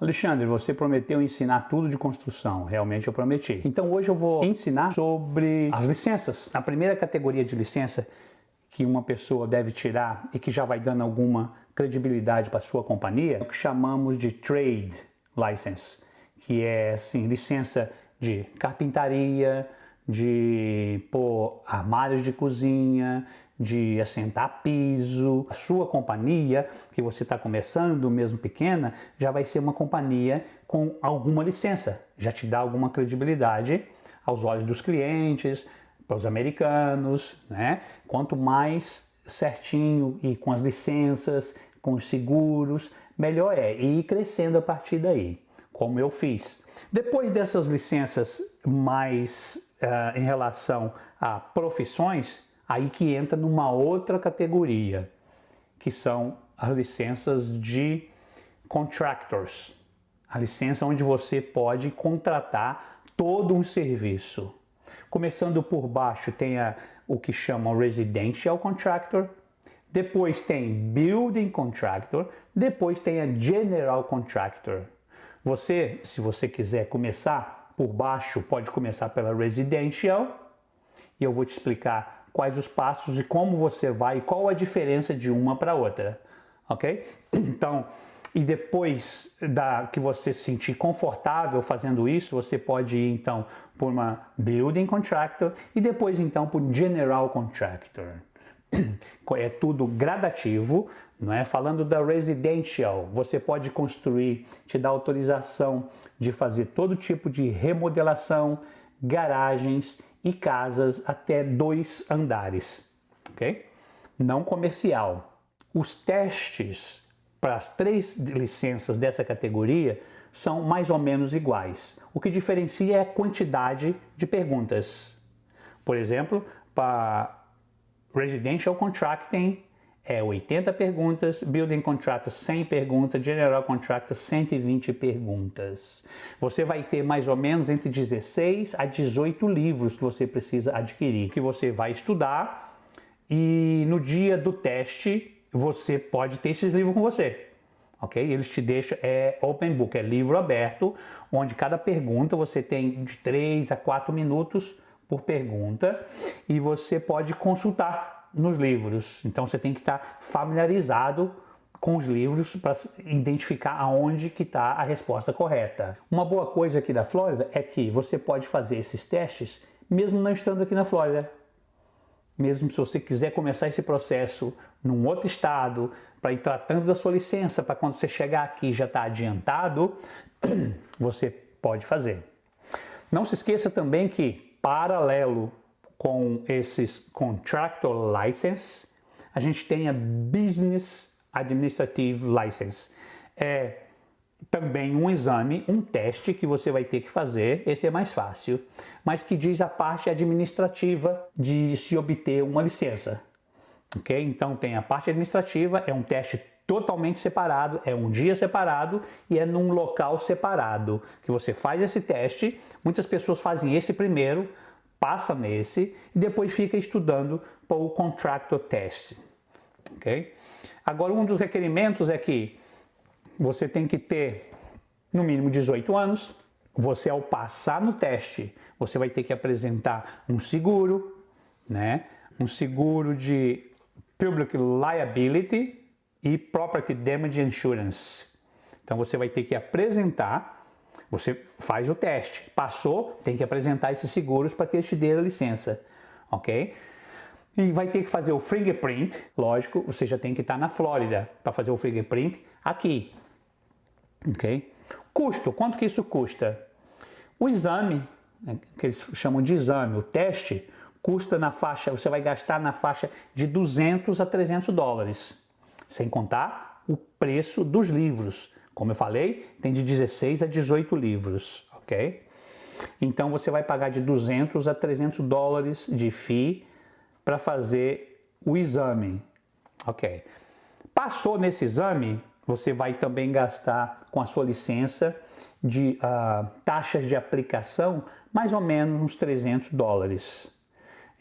Alexandre, você prometeu ensinar tudo de construção. Realmente eu prometi. Então hoje eu vou ensinar sobre as licenças. A primeira categoria de licença que uma pessoa deve tirar e que já vai dando alguma credibilidade para a sua companhia é o que chamamos de Trade License, que é assim, licença de carpintaria, de pôr armários de cozinha, de assentar piso. A sua companhia, que você está começando, mesmo pequena, já vai ser uma companhia com alguma licença. Já te dá alguma credibilidade aos olhos dos clientes, para os americanos, né? Quanto mais certinho e com as licenças, com os seguros, melhor é. E ir crescendo a partir daí, como eu fiz. Depois dessas licenças mais em relação a profissões, aí que entra numa outra categoria, que são as licenças de contractors. A licença onde você pode contratar todo um serviço. Começando por baixo tem o que chamam Residential Contractor, depois tem Building Contractor, depois tem a General Contractor. Você, se você quiser começar por baixo, pode começar pela Residential e eu vou te explicar quais os passos e como você vai e qual a diferença de uma para outra, ok? Então, e depois que você se sentir confortável fazendo isso, você pode ir então por uma Building Contractor e depois então por General Contractor. É tudo gradativo, não é? Falando da Residential, você pode construir, te dá autorização de fazer todo tipo de remodelação, garagens e casas até 2 andares, ok? Não comercial. Os testes para as 3 licenças dessa categoria são mais ou menos iguais. O que diferencia é a quantidade de perguntas. Por exemplo, para Residential Contracting é 80 perguntas, Building Contractor 100 perguntas, General Contractor 120 perguntas. Você vai ter mais ou menos entre 16 a 18 livros que você precisa adquirir, que você vai estudar e no dia do teste você pode ter esses livros com você. Ok? Eles te deixam, é open book, é livro aberto, onde cada pergunta você tem de 3 a 4 minutos por pergunta e você pode consultar nos livros. Então você tem que estar familiarizado com os livros para identificar aonde que está a resposta correta. Uma boa coisa aqui da Flórida é que você pode fazer esses testes mesmo não estando aqui na Flórida. Mesmo se você quiser começar esse processo num outro estado, para ir tratando da sua licença, para quando você chegar aqui já está adiantado, você pode fazer. Não se esqueça também que, paralelo com esses Contractor License, a gente tem a Business Administrative License. É também um exame, um teste que você vai ter que fazer, esse é mais fácil, mas que diz a parte administrativa de se obter uma licença. Ok? Então tem a parte administrativa, é um teste totalmente separado, é um dia separado e é num local separado que você faz esse teste. Muitas pessoas fazem esse primeiro, passa nesse e depois fica estudando para o Contractor Test. Ok? Agora, um dos requerimentos é que você tem que ter no mínimo 18 anos. Você, ao passar no teste, você vai ter que apresentar um seguro, né? Um seguro de Public Liability e Property Damage Insurance. Então você vai ter que apresentar, você faz o teste, passou, tem que apresentar esses seguros para que eles te dêem a licença, ok? E vai ter que fazer o fingerprint, lógico, você já tem que estar na Flórida para fazer o fingerprint aqui, ok? Custo, quanto que isso custa? O exame, que eles chamam de exame, o teste, custa na faixa, você vai gastar na faixa de 200 a 300 dólares, sem contar o preço dos livros. Como eu falei, tem de 16 a 18 livros, ok? Então você vai pagar de 200 a 300 dólares de fee para fazer o exame, ok? Passou nesse exame, você vai também gastar com a sua licença de taxas de aplicação, mais ou menos uns 300 dólares.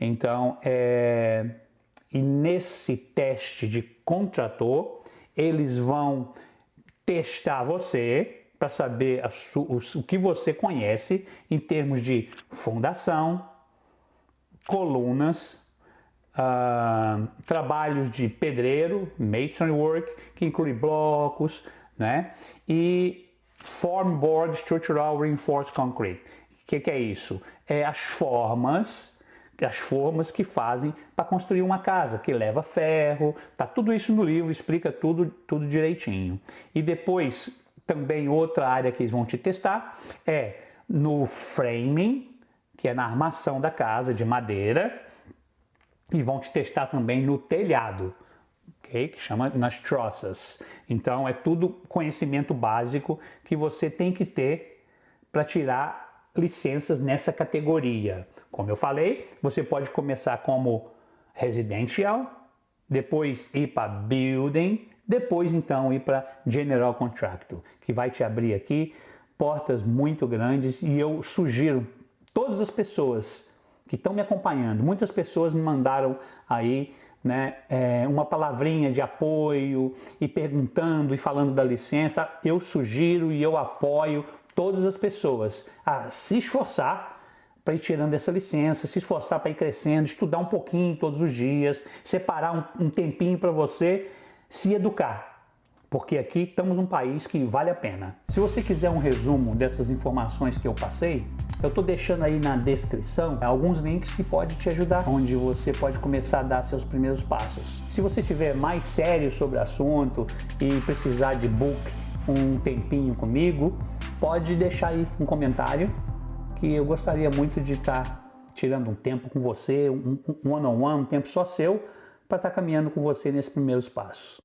Então, e nesse teste de contrator, eles vão testar você para saber o que você conhece em termos de fundação, colunas, trabalhos de pedreiro, masonry work, que inclui blocos, né? E form board structural reinforced concrete. O que é isso? É as formas que fazem para construir uma casa, que leva ferro, tá tudo isso no livro, explica tudo direitinho. E depois, também outra área que eles vão te testar é no framing, que é na armação da casa de madeira, e vão te testar também no telhado, okay? Que chama nas trusses. Então é tudo conhecimento básico que você tem que ter para tirar licenças nessa categoria. Como eu falei, você pode começar como residential, depois ir para building, depois então ir para general contractor, que vai te abrir aqui portas muito grandes. E eu sugiro todas as pessoas que estão me acompanhando, muitas pessoas me mandaram aí, né, uma palavrinha de apoio e perguntando e falando da licença. Eu sugiro e eu apoio todas as pessoas a se esforçar para ir tirando essa licença, se esforçar para ir crescendo, estudar um pouquinho todos os dias, separar um tempinho para você se educar, porque aqui estamos num país que vale a pena. Se você quiser um resumo dessas informações que eu passei, eu estou deixando aí na descrição alguns links que podem te ajudar, onde você pode começar a dar seus primeiros passos. Se você tiver mais sério sobre o assunto e precisar de book um tempinho comigo, pode deixar aí um comentário, que eu gostaria muito de estar tirando um tempo com você, um one-on-one, um tempo só seu, para estar caminhando com você nesses primeiros passos.